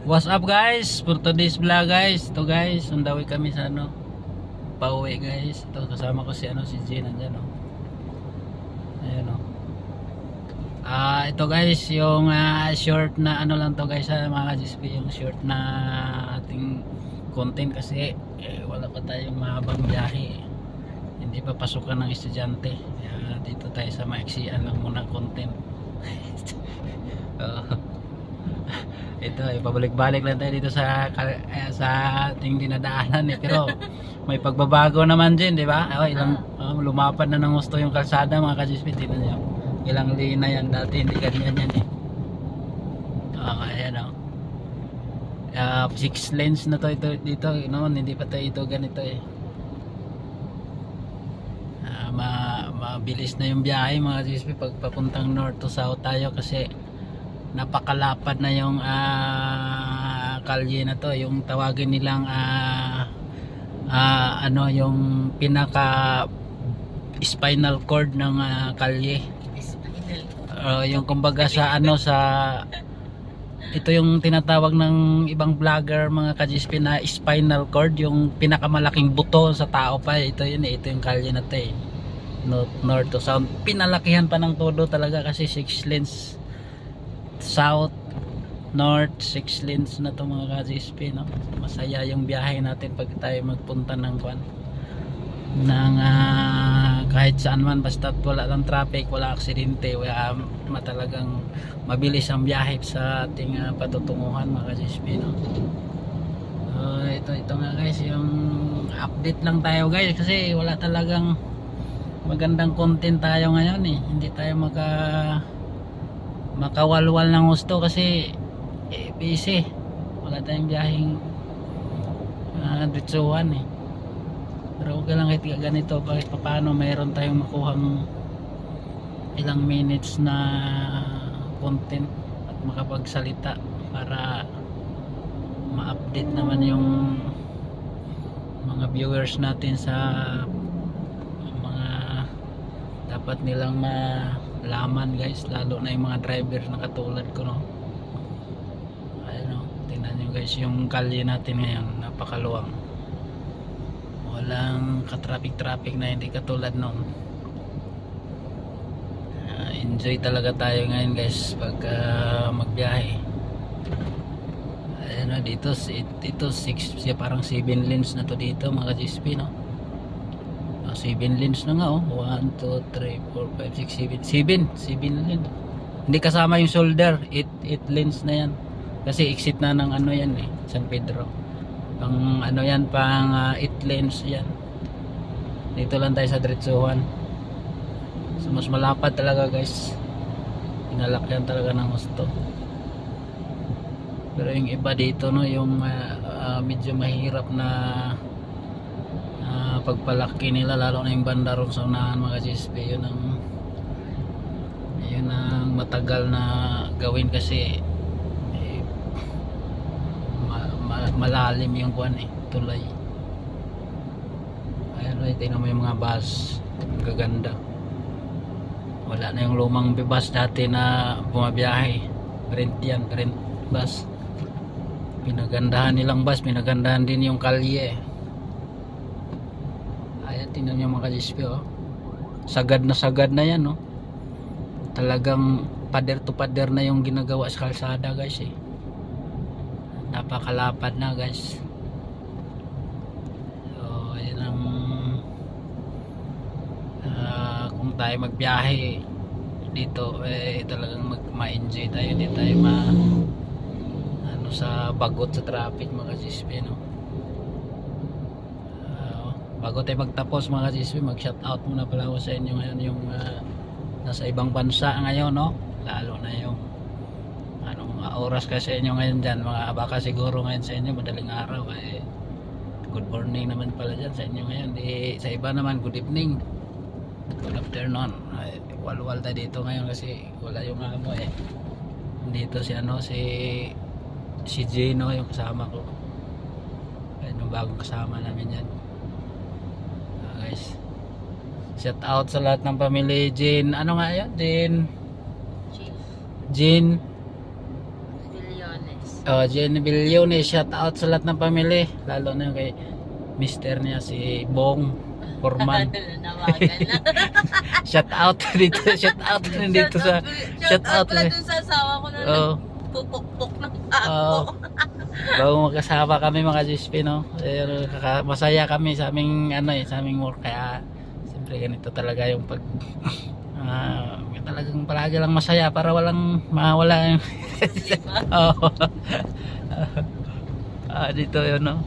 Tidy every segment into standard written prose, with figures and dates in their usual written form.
What's up guys? For today's vlog guys. Ito guys, sundawi kami sa pauwi guys. Ito kasama ko si si Jane nandiyan Ayan ito guys yung short na lang to guys mga GSP, yung short na ating content kasi wala pa tayong mahabang biyahe. Hindi pa pasukan ng estudyante. Kaya dito tayo sa maiksian lang muna content. Ito pabalik-balik lang tayo dito sa ating dinadaanan pero may pagbabago naman din, di ba? Ilang lumapad na ng gusto yung kalsada mga ka-GSP. Tingnan niyo, ilang lina yan, dati hindi ganyan yan ayan 6 lanes na to dito noon, hindi pa tayo ito ganito mabilis na yung biyahe mga GSP pag papuntang north to south tayo kasi napakalapad na yung kalye na to, yung tawagin nilang yung pinaka spinal cord ng kalye. Yung kumbaga sa ito yung tinatawag ng ibang vlogger mga ka-GSP na spinal cord, yung pinakamalaking buto sa tao pa. Ito yung kalye na to north to south, pinalakihan pa ng todo talaga kasi 6 lanes south north, 6 lanes na to mga ka-GSP masaya yung biyahe natin pag tayo magpunta ng kahit saan man, basta wala lang traffic, wala aksidente, wala talagang mabilis ang biyahe sa ating patutunguhan mga ka-GSP ito nga guys, yung update lang tayo guys kasi wala talagang magandang content tayo ngayon hindi tayo makawalwal ng gusto kasi busy, wala tayong biyaheng ditsuhan pero okay lang kahit ganito, kahit paano mayroon tayong makuhang ilang minutes na content at makapagsalita para ma-update naman yung mga viewers natin sa mga dapat nilang malaman guys, lalo na yung mga driver na katulad ko tingnan nyo guys yung kalye natin ngayon, napakaluwang, walang ka-traffic na hindi katulad noon. Enjoy talaga tayo ngayon guys pag magbiyahe. Ayan dito 6, parang 7 lanes na to dito mga GSP 7 lanes na nga 1, 2, 3, 4, 5, 6, 7 lanes, hindi kasama yung shoulder. 8 lanes na yan kasi exit na ng yan San Pedro, pang yan, pang 8 lanes yan. Dito lang tayo sa diretsuhan, so mas malapad talaga guys, pinalakyan talaga ng gusto. Pero yung iba dito yung medyo mahirap na pagpalaki nila, lalo na yung banda ron sa unahan mga GSP. Yun ang matagal na gawin kasi malalim yung tulay. Ayan tingnan mo yung mga bus, gaganda. Wala na yung lumang bus dati na bumabiyahe, rent bus. Pinagandahan nilang bus, pinagandahan din yung kalye. Ayan, tingnan nyo mga ka-GSP sagad na yan talagang pader to pader na yung ginagawa sa kalsada guys napakalapad na guys. So ayan ang kung tayo magbiyahe dito talagang ma-enjoy tayo, hindi tayo sa bagot sa traffic mga GSP bago tayo magtapos mga GSP, mag shout out muna pala ako sa inyo ngayon yung nasa ibang bansa ngayon lalo na yung mga oras ka sa inyo ngayon dyan, baka siguro ngayon sa inyo madaling araw good morning naman pala dyan sa inyo ngayon, sa iba naman good evening, good afternoon. Walwal tayo dito ngayon kasi wala yung amo dito si Gino yung kasama ko, yung bagong kasama namin yan guys. Shout out sa lahat ng pamilya Jane. Ano nga yan? Jane Jenny Villone, shout out sa lahat ng pamilya, lalo na yung kay mister niya si Bong Forman. Nawagan na. Shout out dito, shout out din dito sa Shout out pala din. dun sa asawa ko na Oh, nagpupukpok ng oh. ako. Bago magkasama kami mga GSP, no. Masaya kami sa aming sa aming work, kaya siyempre ganito talaga yung pag talagang palagi lang masaya para walang mawala. Oh. Dito yun, no.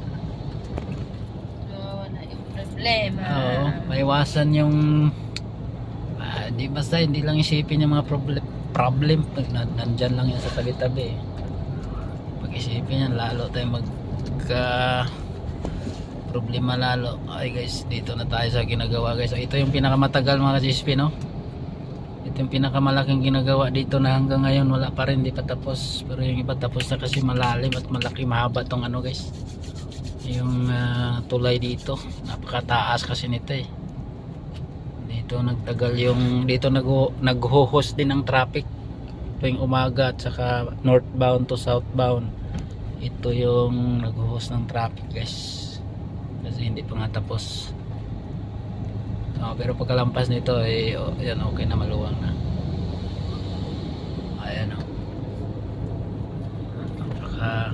Wala yung problema. Oo, maiwasan yung di basta hindi lang isipin yung mga problem pag nandyan lang yan sa tabi-tabi. Pag isipin yan, lalo tayo problema lalo. Ay guys, dito na tayo sa ginagawa guys. So, ito yung pinakamatagal mga GSP, no. Ito yung pinakamalaking ginagawa dito na hanggang ngayon wala pa rin, di pa tapos. Pero yung iba tapos na kasi malalim at malaki, mahaba tong guys, yung tulay dito. Napakataas kasi nito eh. Dito nagtagal yung dito nagho-host din ng traffic tuwing umaga at saka northbound to southbound. Ito yung nagho-host ng traffic guys, kasi hindi pa nga tapos. Pero pagkalampas nito yan, okay na, maluwang na. Ayan o. Saka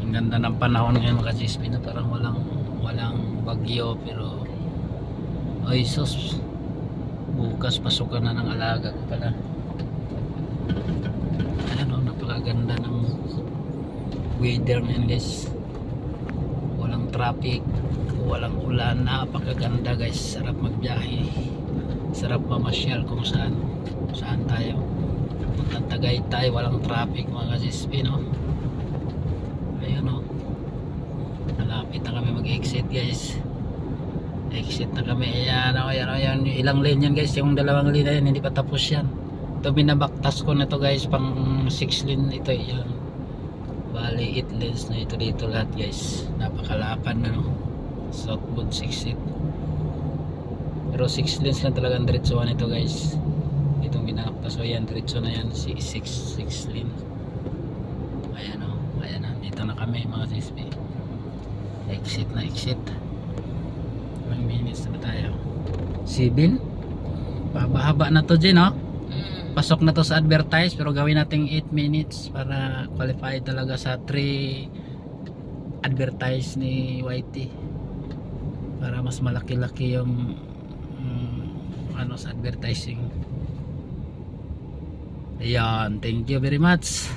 ang ganda ng panahon ngayon mga GSP, na parang walang bagyo, pero ay sus, bukas pasukan na ng alaga ko pala. Ayan o, napakaganda ng weather ngayon guys. Walang traffic, walang ulan, napakaganda guys. Sarap magbiyahe, sarap mamasyal kung saan tayo. Puntang Tagaytay, walang traffic mga GSP, no. Ayun o, malapit na kami mag-exit guys. Exit na kami. Ayan, ilang lane yan guys, yung dalawang lane na yan, hindi pa tapos yan. Ito binabaktas ko na to guys, pang 6 lane ito. Yan, bali 8 lanes na ito dito lahat guys. Napakalapan na, no. Southbound 6 pero 6 lanes lang talagang diretsuhan ito guys. Itong binaktas ko yan, diretso na yan, 6 lane. Ayan o, ayan na, dito na kami mga CSP. Exit na exit. Ilang minutes na tayo? 7? Haba na to dyan, no? Pasok na to sa advertise, pero gawin natin 8 minutes para qualify talaga sa 3 advertise ni YT, para mas malaki-laki yung sa advertising. Ayan, thank you very much.